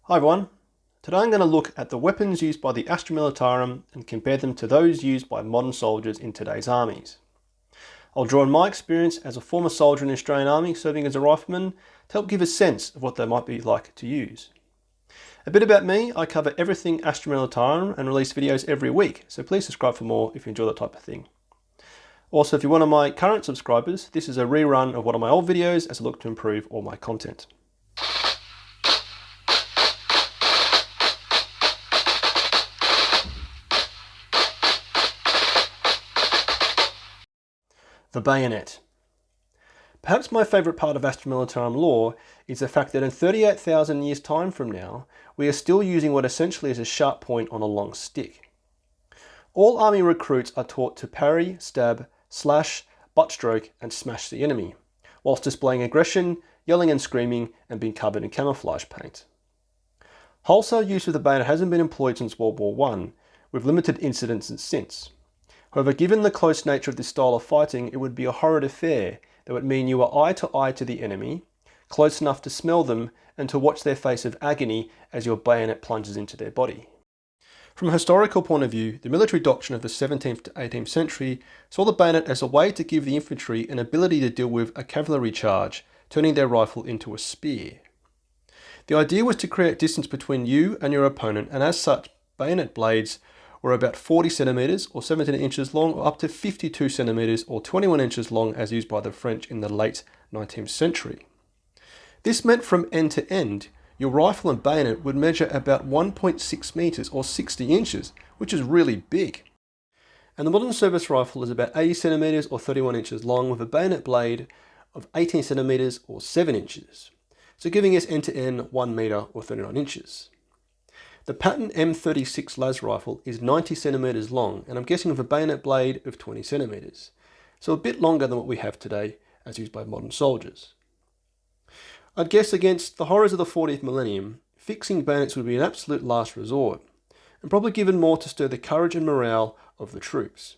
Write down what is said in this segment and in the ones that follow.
Hi everyone, today I'm going to look at the weapons used by the Astra Militarum and compare them to those used by modern soldiers in today's armies. I'll draw on my experience as a former soldier in the Australian Army serving as a rifleman to help give a sense of what they might be like to use. A bit about me, I cover everything Astra Militarum and release videos every week, so please subscribe for more if you enjoy that type of thing. Also, if you're one of my current subscribers, this is a rerun of one of my old videos as I look to improve all my content. The bayonet. Perhaps my favourite part of Astra Militarum lore is the fact that in 38,000 years time from now, we are still using what essentially is a sharp point on a long stick. All army recruits are taught to parry, stab, slash, butt stroke and smash the enemy, whilst displaying aggression, yelling and screaming and being covered in camouflage paint. Wholesale use of the bayonet hasn't been employed since World War I, with limited incidents since. However, given the close nature of this style of fighting, it would be a horrid affair that would mean you are eye to eye to the enemy, close enough to smell them and to watch their face of agony as your bayonet plunges into their body. From a historical point of view, the military doctrine of the 17th to 18th century saw the bayonet as a way to give the infantry an ability to deal with a cavalry charge, turning their rifle into a spear. The idea was to create distance between you and your opponent, and as such, bayonet blades were about 40 centimeters or 17 inches long, or up to 52 centimeters or 21 inches long as used by the French in the late 19th century. This meant from end to end, your rifle and bayonet would measure about 1.6 meters or 60 inches, which is really big. And the modern service rifle is about 80 centimeters or 31 inches long with a bayonet blade of 18 centimeters or 7 inches. So giving us end to end 1 meter or 39 inches. The patent M36 las rifle is 90 centimeters long, and I'm guessing with a bayonet blade of 20 centimeters, so a bit longer than what we have today as used by modern soldiers. I'd guess against the horrors of the 40th millennium, fixing bayonets would be an absolute last resort, and probably given more to stir the courage and morale of the troops.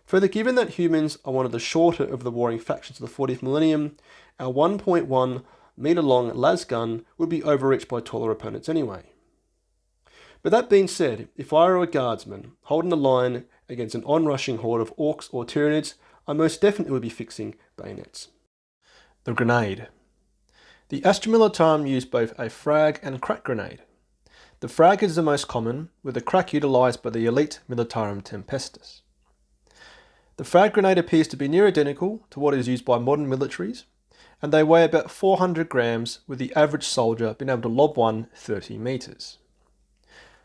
Further, given that humans are one of the shorter of the warring factions of the 40th millennium, our 1.1 meter long lasgun would be overreached by taller opponents anyway. But that being said, if I were a guardsman holding the line against an onrushing horde of orcs or tyranids, I most definitely would be fixing bayonets. The grenade. The Astra Militarum used both a frag and crack grenade. The frag is the most common, with the crack utilised by the elite Militarum Tempestus. The frag grenade appears to be near identical to what is used by modern militaries, and they weigh about 400 grams, with the average soldier being able to lob one 30 metres.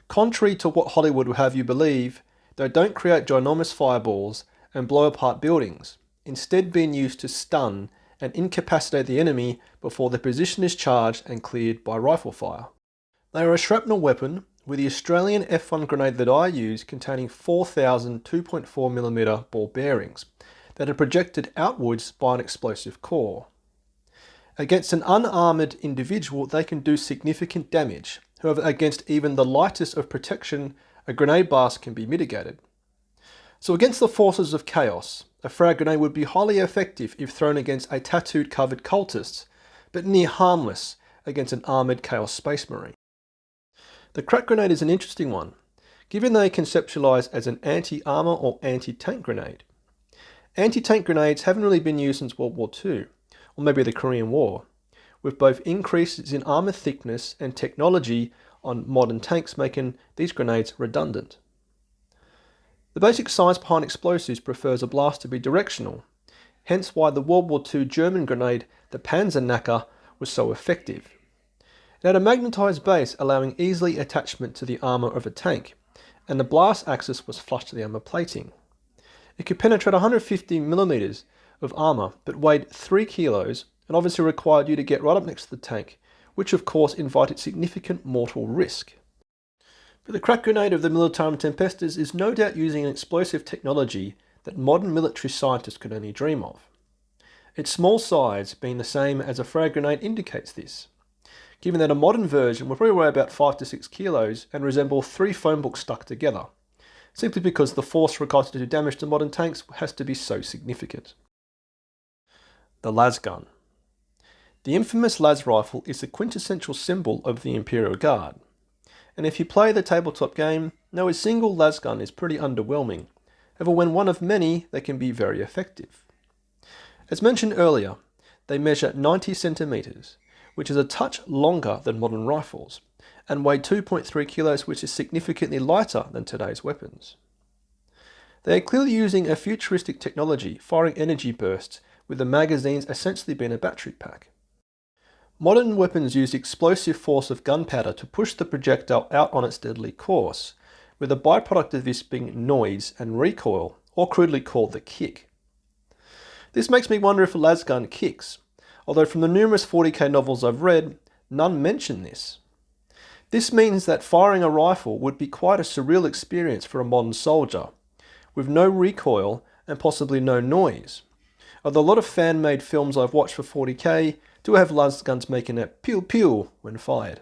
Contrary to what Hollywood will have you believe, they don't create ginormous fireballs and blow apart buildings, instead being used to stun and incapacitate the enemy before their position is charged and cleared by rifle fire. They are a shrapnel weapon, with the Australian F1 grenade that I use containing 4,000 2.4mm ball bearings that are projected outwards by an explosive core. Against an unarmoured individual, they can do significant damage. However, against even the lightest of protection, a grenade blast can be mitigated. So against the forces of chaos, a frag grenade would be highly effective if thrown against a tattooed covered cultist, but near harmless against an armoured chaos space marine. The crack grenade is an interesting one, given they are conceptualised as an anti-armour or anti-tank grenade. Anti-tank grenades haven't really been used since World War II, or maybe the Korean War, with both increases in armour thickness and technology on modern tanks making these grenades redundant. The basic science behind explosives prefers a blast to be directional, hence why the World War II German grenade, the Panzerknacker, was so effective. It had a magnetised base allowing easily attachment to the armour of a tank, and the blast axis was flush to the armour plating. It could penetrate 150mm of armour, but weighed 3 kilos, and obviously required you to get right up next to the tank, which of course invited significant mortal risk. But the crack grenade of the Militarum Tempestus is no doubt using an explosive technology that modern military scientists could only dream of. Its small size, being the same as a frag grenade, indicates this, given that a modern version will probably weigh about 5 to 6 kilos and resemble 3 phone books stuck together, simply because the force required to do damage to modern tanks has to be so significant. The lasgun. The infamous las rifle is the quintessential symbol of the Imperial Guard, and if you play the tabletop game, know a single lasgun is pretty underwhelming. However, when one of many, they can be very effective. As mentioned earlier, they measure 90 centimeters, which is a touch longer than modern rifles, and weigh 2.3 kilos, which is significantly lighter than today's weapons. They are clearly using a futuristic technology, firing energy bursts, with the magazines essentially being a battery pack. Modern weapons use the explosive force of gunpowder to push the projectile out on its deadly course, with a byproduct of this being noise and recoil, or crudely called the kick. This makes me wonder if a lasgun kicks, although from the numerous 40k novels I've read, none mention this. This means that firing a rifle would be quite a surreal experience for a modern soldier, with no recoil and possibly no noise, although a lot of fan-made films I've watched for 40k do have lasguns making a pew pew when fired.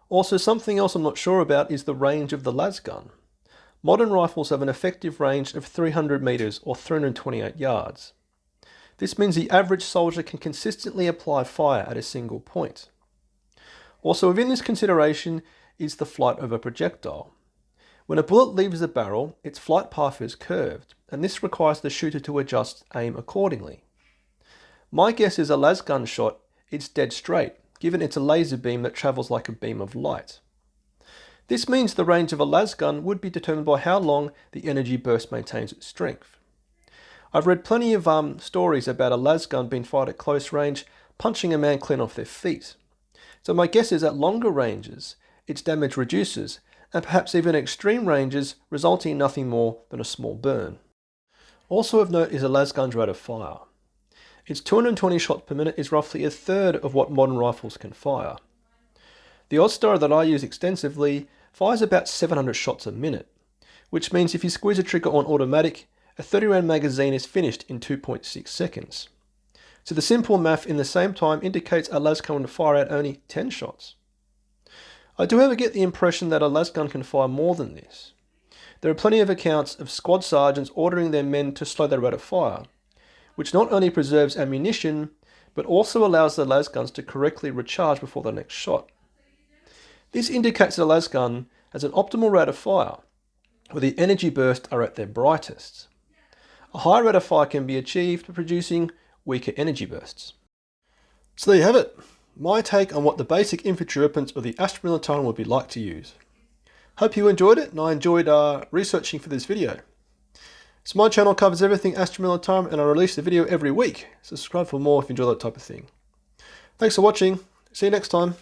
Also, something else I'm not sure about is the range of the lasgun. Modern rifles have an effective range of 300 meters or 328 yards. This means the average soldier can consistently apply fire at a single point. Also within this consideration is the flight of a projectile. When a bullet leaves the barrel, its flight path is curved, and this requires the shooter to adjust aim accordingly. My guess is a lasgun shot, it's dead straight, given it's a laser beam that travels like a beam of light. This means the range of a lasgun would be determined by how long the energy burst maintains its strength. I've read plenty of stories about a lasgun being fired at close range, punching a man clean off their feet. So my guess is at longer ranges, its damage reduces, and perhaps even extreme ranges, resulting in nothing more than a small burn. Also of note is a lasgun's rate of fire. Its 220 shots per minute is roughly a third of what modern rifles can fire. The Astra that I use extensively fires about 700 shots a minute, which means if you squeeze a trigger on automatic, a 30 round magazine is finished in 2.6 seconds. So the simple math in the same time indicates a lasgun can fire out only 10 shots. I do ever get the impression that a lasgun can fire more than this. There are plenty of accounts of squad sergeants ordering their men to slow their rate of fire, which not only preserves ammunition, but also allows the lasguns to correctly recharge before the next shot. This indicates the lasgun has an optimal rate of fire, where the energy bursts are at their brightest. A high rate of fire can be achieved by producing weaker energy bursts. So there you have it, my take on what the basic infantry weapons of the Astra Militarum would be like to use. Hope you enjoyed it, and I enjoyed researching for this video. So my channel covers everything Astra Militarum, and I release a video every week. Subscribe for more if you enjoy that type of thing. Thanks for watching. See you next time.